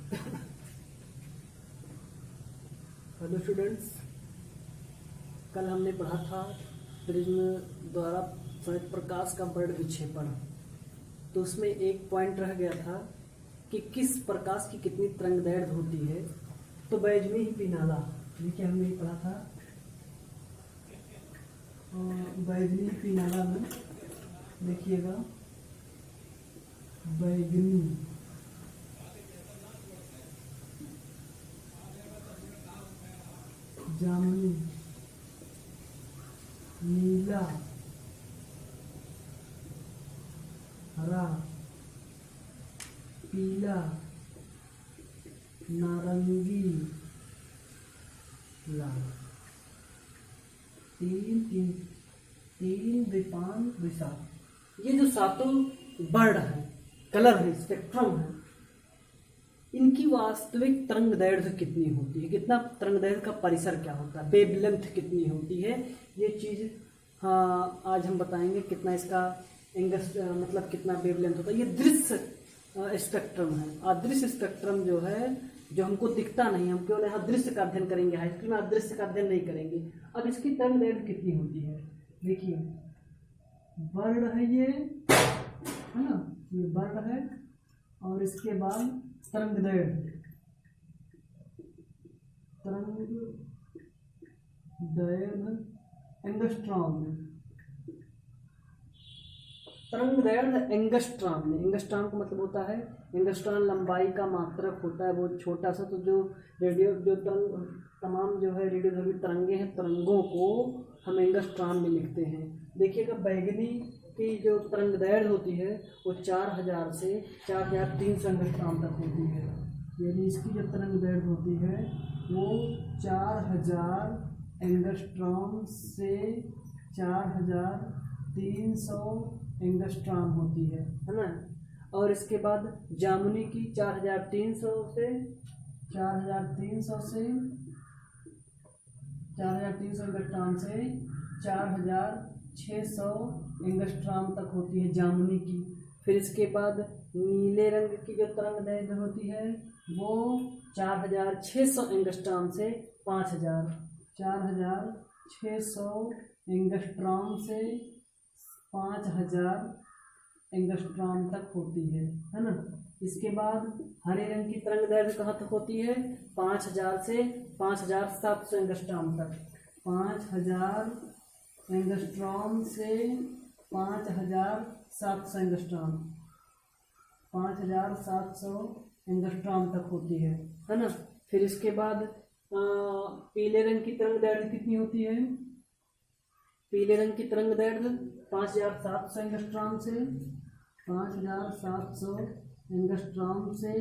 Hello students, कल हमने पढ़ा था प्रिज्म द्वारा संयुक्त प्रकाश का वर्ण विक्षेपण। तो उसमें एक पॉइंट रह गया था कि किस प्रकाश की कितनी तरंगदैर्घ्य होती है। तो बैजनी पिनाला, देखिए हमने ये पढ़ा था। बैजनी पिनाला में देखिएगा, बैगनी, जामुनी, नीला, हरा, पीला, नारंगी, लाल। तीन विपान विसात, ये जो सातों वर्ण है, कलर है, स्पेक्ट्रम है, इनकी वास्तविक तरंगदैर्घ्य कितनी होती है, कितना तरंगदैर्घ्य का परिसर क्या होता है, वेवलेंथ कितनी होती है, ये चीज़ आज हम बताएंगे। कितना इसका मतलब कितना वेवलेंथ होता है। ये दृश्य स्पेक्ट्रम है। अदृश्य स्पेक्ट्रम जो है, जो हमको दिखता नहीं, हम केवल यहाँ दृश्य का अध्ययन करेंगे, हाई स्कूल में अदृश्य का अध्ययन नहीं करेंगे। अब इसकी तरंगदैर्घ्य कितनी होती है, देखिए वर्ण है ये, है ना, ये वर्ण है, और इसके बाद तरंगदैर्घ्य एंगस्ट्रॉम में, तरंगदैर्घ्य एंगस्ट्रॉम में। एंगस्ट्रॉम का मतलब होता है, एंगस्ट्रॉम लंबाई का मात्रक होता है, वो छोटा सा। तो जो तमाम जो है रेडियोधर्मी तरंगे हैं, तरंगों को हम एंगस्ट्रॉम में लिखते हैं। देखिएगा, बैगनी की जो तरंगदैर्घ्य होती है वो 4000 से 4300 एंगस्ट्रॉम तक होती है। यानी इसकी जो तरंगदैर्घ्य होती है वो 4000 एंगस्ट्रॉम से 4300 एंगस्ट्रॉम होती है ना। और इसके बाद जामुनी की 4300 से 4300 एंगस्ट्रॉम से 4600 एंगस्ट्रॉम तक होती है जामुनी की। फिर इसके बाद नीले रंग की जो तरंगदैर्घ्य होती है वो 4600 एंगस्ट्रॉम से 5000, 4600 एंगस्ट्रॉम से 5000 एंगस्ट्रॉम तक होती है ना। इसके बाद हरे रंग की तरंगदैर्घ्य कहाँ तक होती है, 5000 से 5700 एंगस्ट्रॉम तक। 5000 एंगस्ट्रॉम से 5700 एंगस्ट्रॉम, 5700 एंगस्ट्रॉम तक होती है ना। फिर इसके बाद पीले रंग की तरंगदैर्घ्य कितनी होती है, पीले रंग की तरंगदैर्घ्य 5700 एंगस्ट्रॉम से 5700 एंगस्ट्रॉम से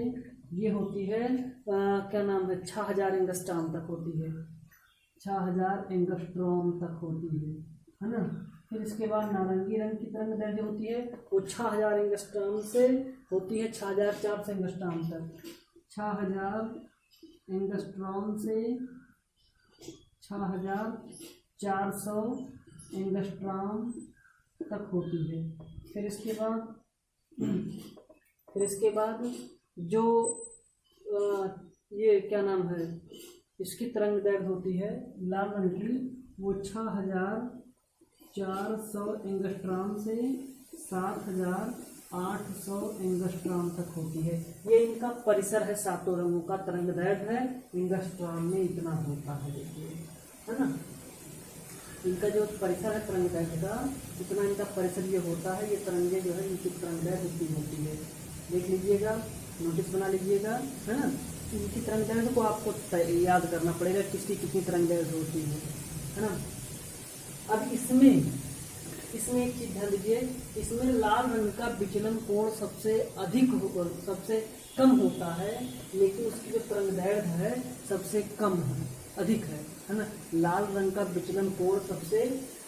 ये होती है क्या नाम है, 6000 एंगस्ट्रॉम तक होती है, 6000 एंगस्ट्रॉम तक होती है ना। फिर इसके बाद नारंगी रंग की तरंगदैर्घ्य होती है वो 6000 एंगस्ट्रॉम से होती है 6400 एंगस्ट्रॉम तक। 6000 एंगस्ट्रॉम से 6400 एंगस्ट्रॉम तक होती है। फिर इसके बाद जो ये क्या नाम है, इसकी तरंगदैर्घ्य होती है लाल रंग की, वो 6400 एंगस्ट्रॉम से 7800 एंगस्ट्रॉम तक होती है। ये इनका परिसर है, सातों रंगों का तरंगदैर्घ्य है एंगस्ट्रॉम में इतना होता है, देखिए, है ना। इनका जो परिसर है तरंगदैर्घ्य का, इतना इनका परिसर ये होता है। ये तरंगे जो है इनकी तरंगदैर्घ्य इतनी होती है, देख लीजिएगा, नोटिस बना लीजिएगा, है ना। इनकी तरंगदैर्घ्य को आपको याद करना पड़ेगा, किसकी कितनी तरंगदैर्घ्य होती है ना। अब इसमें एक चीज ध्यान दीजिए, इसमें लाल रंग का विचलन कोण सबसे कम होता है, लेकिन उसकी जो तरंगदैर्घ्य है सबसे कम है, अधिक है ना। लाल रंग का विचलन कोण सबसे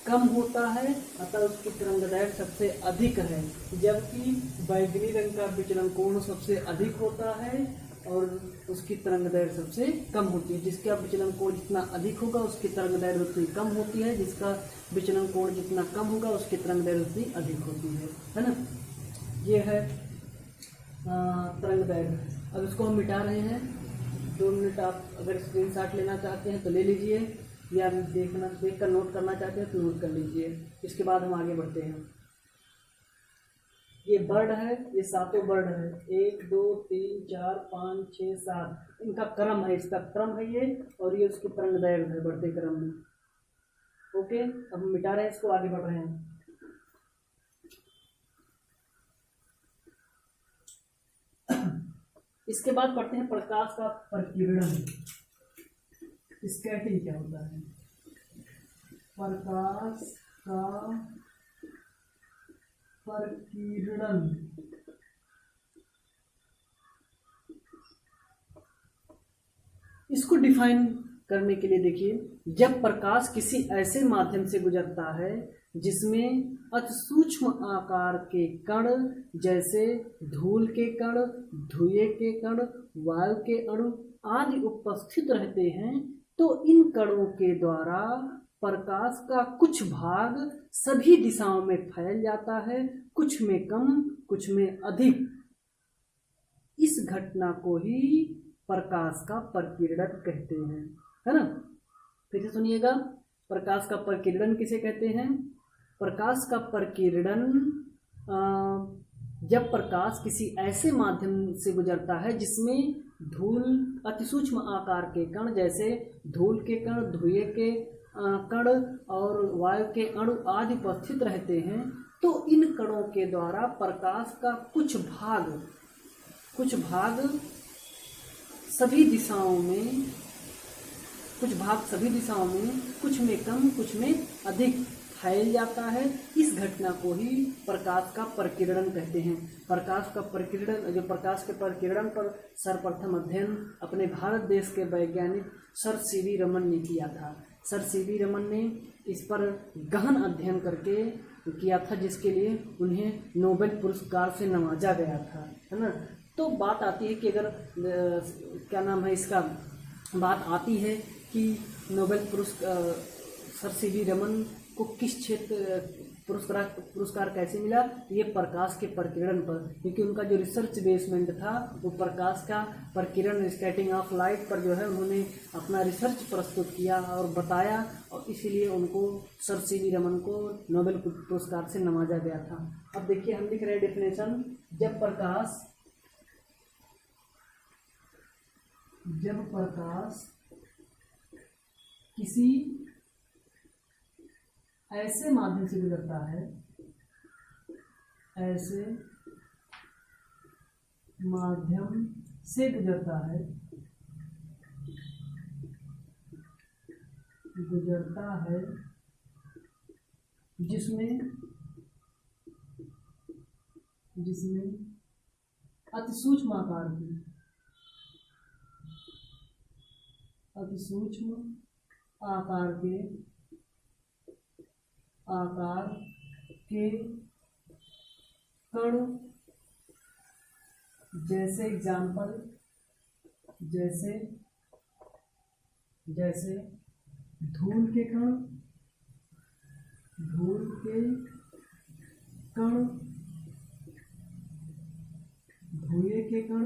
कम होता है, अतः उसकी तरंगदैर्घ्य सबसे अधिक है, जबकि बैगनी रंग का विचलन कोण सबसे अधिक होता है और उसकी तरंगदैर्घ्य सबसे कम होती है। जिसका विचलन कोण जितना अधिक होगा उसकी तरंगदैर्घ्य उतनी कम होती है, जिसका विचलन कोण जितना कम होगा उसकी तरंगदैर्घ्य उतनी अधिक होती है ना। ये है तरंगदैर्घ्य। अब इसको हम मिटा रहे हैं। 2 मिनट आप अगर स्क्रीनशॉट लेना चाहते हैं तो ले लीजिए, या देख कर नोट करना चाहते हैं तो नोट कर लीजिए। इसके बाद हम आगे बढ़ते हैं। ये बर्ड है, ये 7 बर्ड है, 1 2 3 4 5 6 7, इनका क्रम है, इसका क्रम है ये, और ये उसकी तरंग दैर्घ्य है बढ़ते क्रम में। ओके, अब हम मिटा रहे हैं इसको, आगे बढ़ रहे हैं। इसके बाद पढ़ते हैं प्रकाश का प्रकीर्णन। स्कैटरिंग क्या होता है? प्रकाश का प्रकीर्णन। इसको डिफाइन करने के लिए देखिए, जब प्रकाश किसी ऐसे माध्यम से गुजरता है जिसमें अति सूक्ष्म आकार के कण जैसे धूल के कण, धुएं के कण, वायु के अणु आदि उपस्थित रहते हैं, तो इन कणों के द्वारा प्रकाश का कुछ भाग सभी दिशाओं में फैल जाता है, कुछ में कम, कुछ में अधिक। इस घटना को ही प्रकाश का प्रकीर्णन कहते हैं, है ना। फिर से सुनिएगा, प्रकाश का प्रकीर्णन किसे कहते हैं? प्रकाश का प्रकीर्णन जब प्रकाश किसी ऐसे माध्यम से गुजरता है जिसमें धूल, अति सूक्ष्म आकार के कण जैसे धूल के कण, धुएं के कण और वायु के अणु आदि उपस्थित रहते हैं, तो इन कणों के द्वारा प्रकाश का कुछ भाग सभी दिशाओं में, कुछ में कम, कुछ में अधिक फैल जाता है। इस घटना को ही प्रकाश का प्रकीर्णन कहते हैं। प्रकाश का प्रकीर्णन, जो प्रकाश के प्रकीर्णन पर सर्वप्रथम अध्ययन अपने भारत देश के वैज्ञानिक सर सीवी रमन ने किया था। सर सीवी रमन ने इस पर गहन अध्ययन करके किया था, जिसके लिए उन्हें नोबेल पुरस्कार से नवाजा गया था, है ना। तो बात आती है कि अगर क्या नाम है इसका, बात आती है कि नोबेल पुरस्कार सर सीवी रमन को किस क्षेत्र पुरस्कार कैसे मिला? ये प्रकाश के प्रकीर्णन पर, क्योंकि उनका जो रिसर्च बेसमेंट था वो प्रकाश का प्रकीर्णन, स्कैटरिंग ऑफ लाइट पर जो है उन्होंने अपना रिसर्च प्रस्तुत किया और बताया, और इसीलिए उनको सर सीवी रमन को नोबेल पुरस्कार से नवाजा गया था। अब देखिए, हम लिख रहे हैं डेफिनेशन। जब प्रकाश किसी ऐसे माध्यम से गुजरता है, ऐसे माध्यम से गुजरता है जिसमें अति सूक्ष्म आकार के कण जैसे एग्जाम्पल, जैसे धूल के कण, धुएं के कण,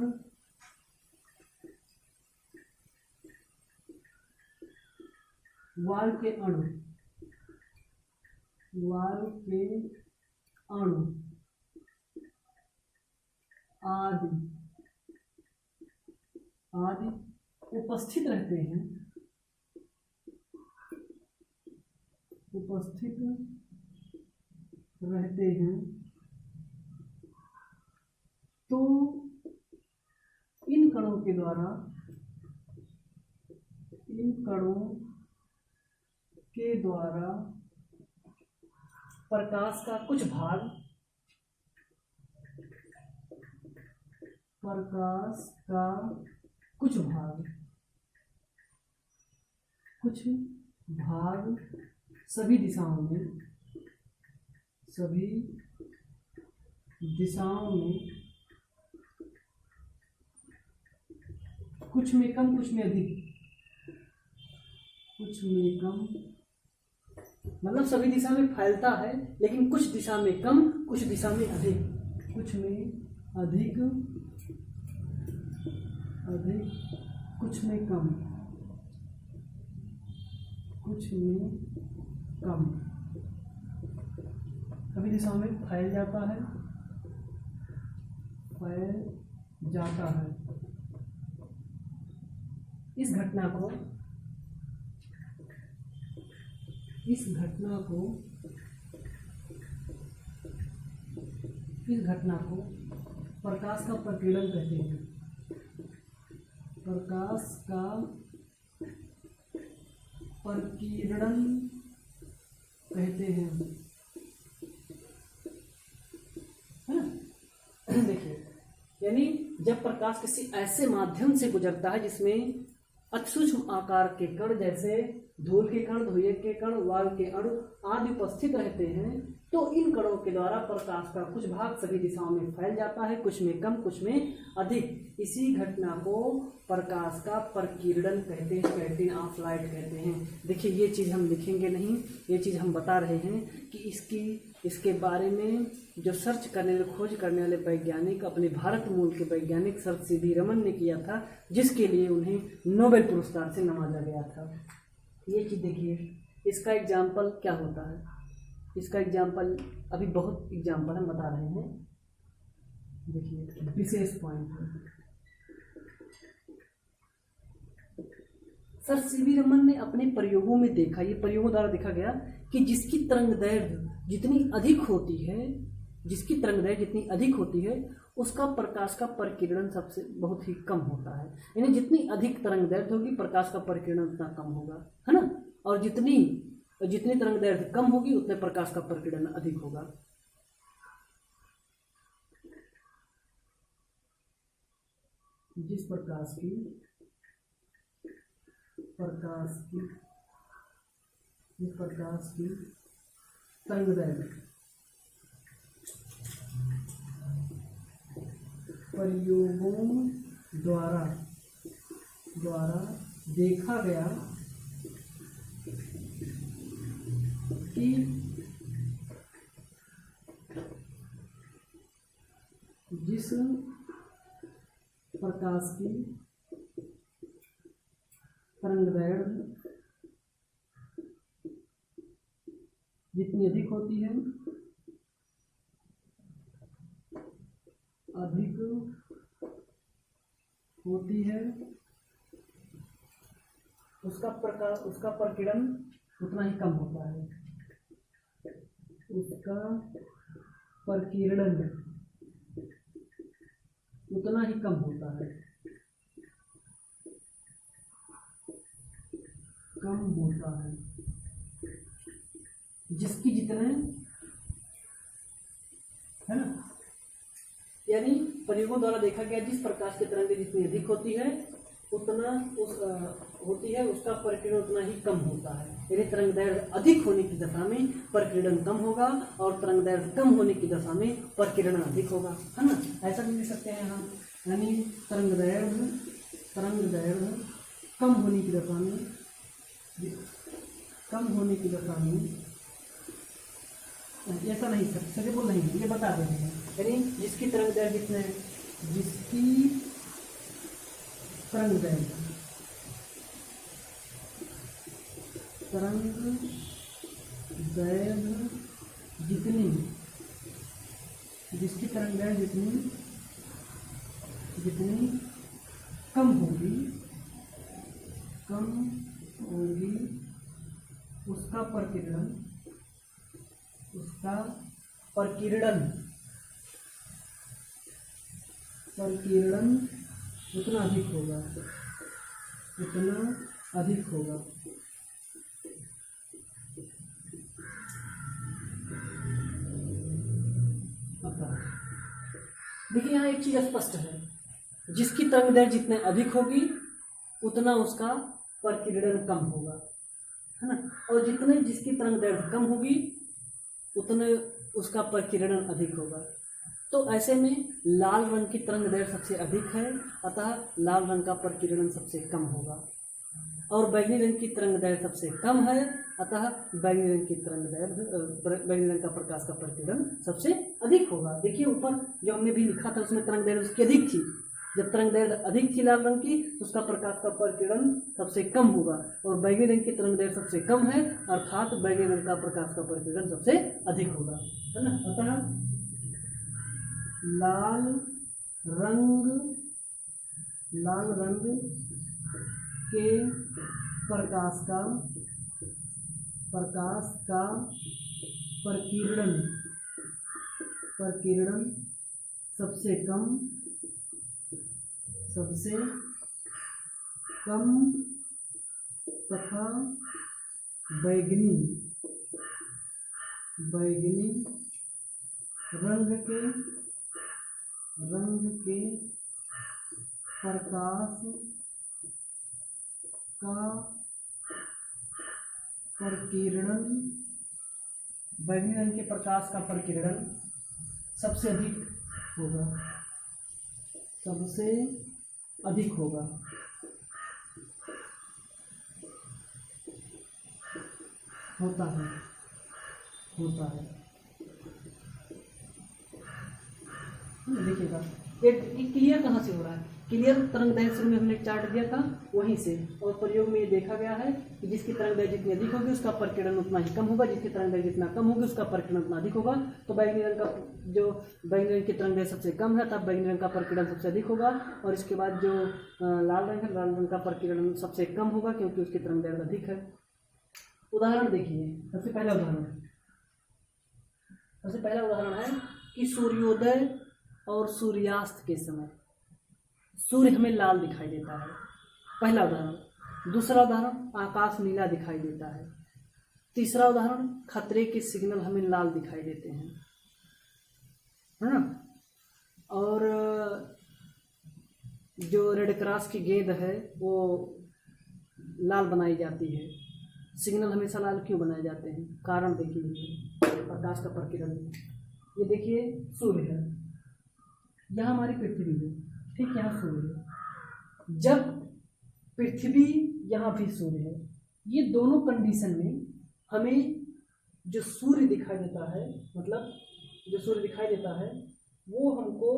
वायु के अणु आदि उपस्थित रहते हैं, तो इन कणों के द्वारा प्रकाश का कुछ भाग सभी दिशाओं में कुछ में कम, कुछ में अधिक, मतलब सभी दिशा में फैलता है, लेकिन कुछ दिशा में कम, कुछ दिशा में अधिक, अधिक, कुछ में कम, कुछ में कम, सभी दिशाओं में फैल जाता है, फैल जाता है। इस घटना को प्रकाश का प्रकीर्णन कहते हैं। प्रकाश का प्रकीर्णन कहते हैं। देखिए, यानी जब प्रकाश किसी ऐसे माध्यम से गुजरता है जिसमें अतिसूक्ष्म आकार के कण जैसे धूल के कण, धुएं के कण, वायु के अणु आदि उपस्थित रहते हैं, तो इन कणों के द्वारा प्रकाश का कुछ भाग सभी दिशाओं में फैल जाता है, कुछ में कम, कुछ में अधिक। इसी घटना को प्रकाश का प्रकीर्णन कहते हैं, स्कैटरिंग ऑफ लाइट कहते हैं। देखिए, ये चीज़ हम लिखेंगे नहीं, ये चीज़ हम बता रहे हैं कि इसके बारे में जो सर्च करने वाले, खोज करने वाले वैज्ञानिक अपने भारत मूल के वैज्ञानिक सर सीवी रमन ने किया था, जिसके लिए उन्हें नोबेल पुरस्कार से नवाजा गया था। ये चीज़ देखिए, इसका एग्जाम्पल क्या होता है, इसका एग्जाम्पल अभी बहुत एग्जाम्पल हम बता रहे हैं। देखिए, विशेष पॉइंट है, सर सीवी रमन ने अपने प्रयोगों में देखा, ये प्रयोगों द्वारा देखा गया कि जिसकी तरंगदैर्घ्य जितनी अधिक होती है उसका प्रकाश का प्रकीर्णन सबसे बहुत ही कम होता है। यानी जितनी अधिक तरंगदैर्घ्य होगी प्रकाश का प्रकीर्णन उतना कम होगा, है ना। और जितनी तरंगदैर्घ्य कम होगी उतने प्रकाश का प्रकीर्णन अधिक होगा। जिस प्रकाश की तरंगदैर्घ्य प्रयोगों द्वारा देखा गया कि जिस प्रकाश की तरंगदैर्घ्य जितनी अधिक होती है उसका प्रकीर्णन उतना ही कम होता है। उसका प्रकीर्णन उतना ही कम होता है, जिसकी जितने, है ना। यानी प्रयोगों द्वारा देखा गया जिस प्रकाश की तरंगें जितनी अधिक होती है उसका प्रकीर्णन उतना ही कम होता है। यानी तरंगदैर्घ्य अधिक होने की दशा में प्रकीर्णन कम होगा और तरंगदैर्घ्य कम होने की दशा में प्रकीर्णन अधिक होगा, है ना। ऐसा भी लिख सकते हैं हम, यानी तरंगदैर्घ्य कम होने की दशा में ऐसा नहीं सकेबल नहीं, ये बता देते हैं। यानी जिसकी तरंगदैर्घ्य जितने जितनी कम होगी उसका प्रकीर्णन उतना अधिक होगा। देखिए, यहाँ एक चीज स्पष्ट है, जिसकी तरंगदैर्घ्य जितने अधिक होगी उतना उसका प्रकीर्णन कम होगा, है ना। और जिसकी तरंगदैर्घ्य कम होगी उतने उसका प्रकीर्णन अधिक होगा। तो ऐसे में लाल रंग की तरंगदैर्घ्य सबसे अधिक है, अतः लाल रंग का प्रकीर्णन सबसे कम होगा। और बैगनी रंग की तरंगदैर्घ्य सबसे कम है, अतः बैगनी रंग का प्रकाश का प्रकीर्णन सबसे अधिक होगा। देखिए, ऊपर जो हमने भी लिखा था उसमें तरंगदैर्घ्य उसकी अधिक थी, जब तरंग दैर्ध्य अधिक थी लाल रंग की तो उसका प्रकाश का परिकिरण सबसे कम होगा, और बैंगनी रंग की तरंग दैर्ध्य सबसे कम है, अर्थात बैंगनी रंग का प्रकाश का परिकिरण सबसे अधिक होगा, है ना। अतः लाल रंग के प्रकाश का प्रकीर्णन सबसे कम तथा बैंगनी रंग के प्रकाश का प्रकीर्णन, बैंगनी रंग के प्रकाश का प्रकीर्णन सबसे अधिक होगा, होता है। देखिएगा ये क्लियर कहाँ से हो रहा है, क्लियर तरंग दैर्ध्य शुरू में हमने चार्ट दिया था वहीं से, और प्रयोग में ये देखा गया है कि जिसकी तरंग दैर्ध्य जितनी अधिक होगी उसका प्रकीर्णन उतना ही कम होगा, जिसकी तरंग दैर्ध्य जितना कम होगी उसका प्रकीर्णन उतना अधिक होगा। तो बैंगनी रंग की तरंग दैर्ध्य सबसे कम है तब बैंगनी रंग का प्रकीर्णन सबसे अधिक होगा, और इसके बाद जो लाल रंग है, लाल रंग का प्रकीर्णन सबसे कम होगा क्योंकि उसकी तरंग दैर्ध्य अधिक है। उदाहरण देखिए, सबसे पहला उदाहरण है कि सूर्योदय और सूर्यास्त के समय सूर्य हमें लाल दिखाई देता है, पहला उदाहरण। दूसरा उदाहरण, आकाश नीला दिखाई देता है। तीसरा उदाहरण, खतरे के सिग्नल हमें लाल दिखाई देते हैं, है ना। और जो रेड क्रॉस की गेंद है वो लाल बनाई जाती है। सिग्नल हमेशा लाल क्यों बनाए जाते हैं, कारण देखिए, प्रकाश का प्रकीर्णन। ये देखिए सूर्य है, यहाँ हमारी पृथ्वी है, ठीक, यहाँ सूर्य है। जब पृथ्वी यहाँ भी सूर्य है, ये दोनों कंडीशन में हमें जो सूर्य दिखाई देता है, मतलब जो सूर्य दिखाई देता है वो हमको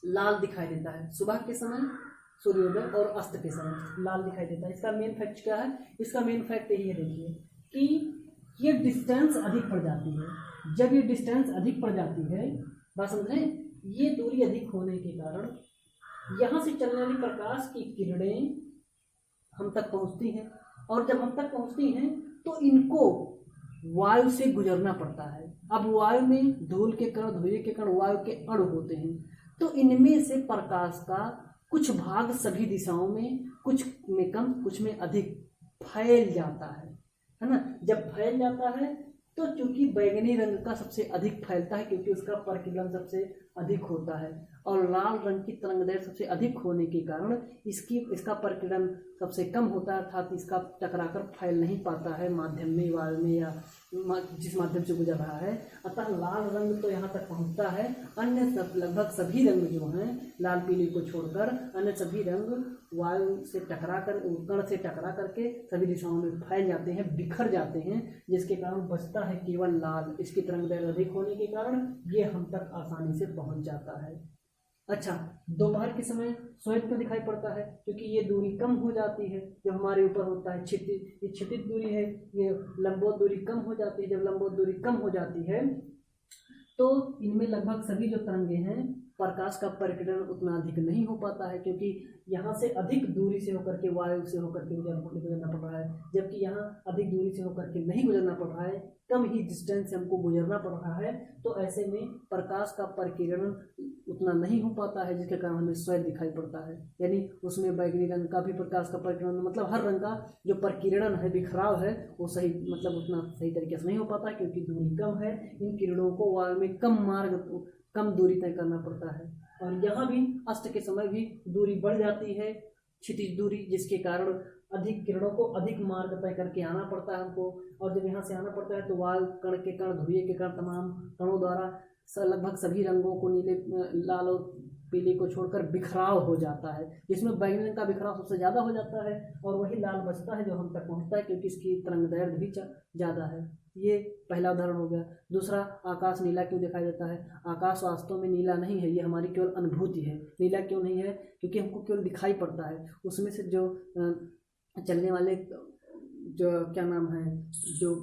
लाल दिखाई देता है। सुबह के समय सूर्योदय और अस्त के समय लाल दिखाई देता है। इसका मेन फैक्ट क्या है, इसका मेन फैक्ट यही है, देखिए कि ये डिस्टेंस अधिक पड़ जाती है। जब ये डिस्टेंस अधिक पड़ जाती है, बात समझें, ये दूरी अधिक होने के कारण यहाँ से चलने वाली प्रकाश की किरणें हम तक पहुँचती हैं, और जब हम तक पहुँचती हैं तो इनको वायु से गुजरना पड़ता है। अब वायु में धूल के कण, धुएं के कण वायु के अणु होते हैं, तो इनमें से प्रकाश का कुछ भाग सभी दिशाओं में, कुछ में कम कुछ में अधिक फैल जाता है ना। जब फैल जाता है तो चूंकि बैंगनी रंग का सबसे अधिक फैलता है क्योंकि उसका प्रकीर्णन सबसे अधिक होता है, और लाल रंग की तरंग दैर्ध्य सबसे अधिक होने के कारण इसका प्रकीर्णन सबसे कम होता है, अर्थात इसका टकराकर फैल नहीं पाता है माध्यम में, वायु में, या जिस माध्यम से गुजर रहा है। अतः लाल रंग तो यहाँ तक पहुँचता है, अन्य लगभग सभी रंग जो हैं लाल पीले को छोड़कर अन्य सभी रंग वायु से टकरा कर, कण से टकरा करके सभी दिशाओं में फैल जाते हैं, बिखर जाते हैं, जिसके कारण बचता है केवल लाल। इसकी तरंग दैर्ध्य अधिक होने के कारण ये हम तक आसानी से पहुंच जाता है। अच्छा, दोपहर के समय श्वेत क्यों दिखाई पड़ता है, क्योंकि ये दूरी कम हो जाती है जब हमारे ऊपर होता है क्षितिज, ये क्षितिज दूरी है, ये लंबवत दूरी कम हो जाती है। जब लंबवत दूरी कम हो जाती है तो इनमें लगभग सभी जो तरंगे हैं प्रकाश का प्रकीर्णन उतना अधिक नहीं हो पाता है, क्योंकि यहाँ से अधिक दूरी से होकर के वायु से होकर के गुजरना पड़ रहा है, जबकि यहाँ अधिक दूरी से होकर के नहीं गुजरना पड़ रहा है, कम ही डिस्टेंस से हमको गुजरना पड़ रहा है। तो ऐसे में प्रकाश का प्रकीर्णन उतना नहीं हो पाता है, जिसके कारण हमें श्वेत दिखाई पड़ता है। यानी उसमें बैंगनी रंग का भी प्रकाश का प्रकीर्णन, मतलब हर रंग का जो प्रकीर्णन है, बिखराव है, वो सही, मतलब उतना सही तरीके से नहीं हो पाता, क्योंकि दूरी कम है। इन किरणों को वायु में कम दूरी तय करना पड़ता है। और यहाँ भी अस्त के समय भी दूरी बढ़ जाती है, क्षितिज दूरी, जिसके कारण अधिक किरणों को अधिक मार्ग तय करके आना पड़ता है हमको। और जब यहाँ से आना पड़ता है तो वायु कण के कण, धुएं के कण, तमाम कणों द्वारा लगभग सभी रंगों को, नीले, लाल और पीले को छोड़कर बिखराव हो जाता है, जिसमें बैंगनी रंग का बिखराव सबसे ज़्यादा हो जाता है, और वही लाल बचता है जो हम तक पहुँचता है, क्योंकि इसकी तरंग दैर्ध्य भी ज़्यादा है। ये पहला उदाहरण हो गया। दूसरा, आकाश नीला क्यों दिखाई देता है? आकाश वास्तव में नीला नहीं है, ये हमारी केवल अनुभूति है। नीला क्यों नहीं है? क्योंकि हमको केवल दिखाई पड़ता है। उसमें से जो चलने वाले जो क्या नाम है, जो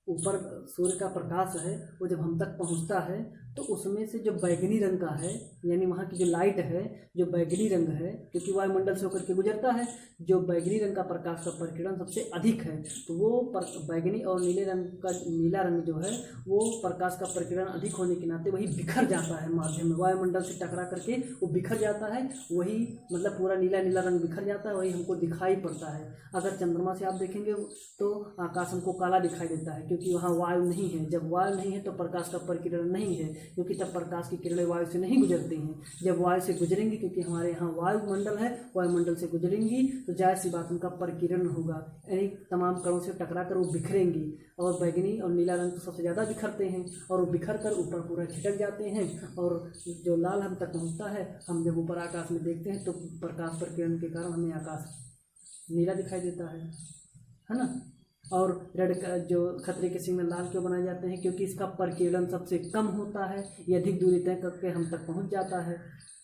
ऊपर सूर्य का प्रकाश है, वो जब हम तक पहुंचता है तो उसमें से जो बैगनी रंग का है, यानी वहाँ की जो लाइट है, जो बैगनी रंग है, क्योंकि वायुमंडल से होकर के गुजरता है, जो बैगनी रंग का प्रकाश का प्रकीर्णन सबसे अधिक है, तो वो बैगनी और नीले रंग का, नीला रंग जो है वो प्रकाश का प्रकीर्णन अधिक होने के नाते वही बिखर जाता है माध्यम में, वायुमंडल से टकरा करके वो बिखर जाता है, वही मतलब पूरा नीला नीला रंग बिखर जाता है, वही हमको दिखाई पड़ता है। अगर चंद्रमा से आप देखेंगे तो आकाश हमको काला दिखाई देता है, क्योंकि वहाँ वायु नहीं है। जब वायु नहीं है तो प्रकाश का प्रकीर्णन नहीं है, क्योंकि तब प्रकाश की किरणें वायु से नहीं गुजरती हैं। जब वायु से गुजरेंगी, क्योंकि हमारे यहाँ वायुमंडल है, वायुमंडल से गुजरेंगी तो जाहिर सी बात उनका प्रकीर्णन होगा, यानी तमाम कणों से टकरा कर वो बिखरेंगी। और बैगनी और नीला रंग तो सबसे ज़्यादा बिखरते हैं, और वो बिखर कर ऊपर पूरा छिटक जाते हैं, और जो लाल हम तक पहुँचता है, हम जब ऊपर आकाश में देखते हैं तो प्रकाश प्रकीर्णन के कारण हमें आकाश नीला दिखाई देता है ना। और रेड जो खतरे के सिग्नल लाल क्यों बनाए जाते हैं? क्योंकि इसका प्रकीर्णन सबसे कम होता है, ये अधिक दूरी तय करके हम तक पहुंच जाता है,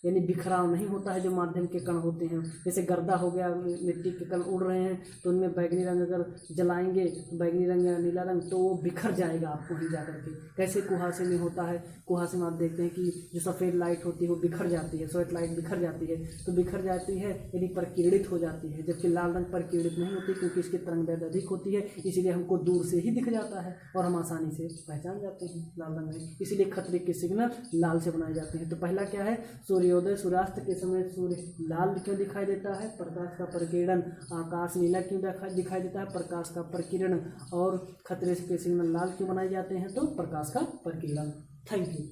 यानी बिखराव नहीं होता है। जो माध्यम के कण होते हैं, जैसे गर्दा हो गया, मिट्टी के कण उड़ रहे हैं, तो उनमें बैगनी रंग अगर जलाएंगे, बैगनी रंग या नीला रंग, तो वो बिखर जाएगा आपको ही जा करके। कैसे कुहासे में होता है, कुहासे में आप देखते हैं कि जो सफ़ेद लाइट होती है वो बिखर जाती है, सफ़ेद लाइट बिखर जाती है, तो बिखर जाती है यानी प्रकीर्णित हो जाती है, जबकि लाल रंग प्रकीर्णित नहीं होती, क्योंकि इसकी तरंगदैर्घ्य अधिक होती है, इसीलिए हमको दूर से ही दिख जाता है और हम आसानी से पहचान जाते हैं लाल रंग है। इसीलिए खतरे के सिग्नल लाल से बनाए जाते हैं। तो पहला क्या है? सूर्योदय सूर्यास्त के समय सूर्य लाल क्यों दिखाई देता है? प्रकाश का प्रकीर्णन। आकाश नीला क्यों दिखाई देता है? प्रकाश का प्रकीर्णन। और खतरे के सिग्नल लाल क्यों बनाए जाते हैं? तो प्रकाश का प्रकीर्णन। Thank you.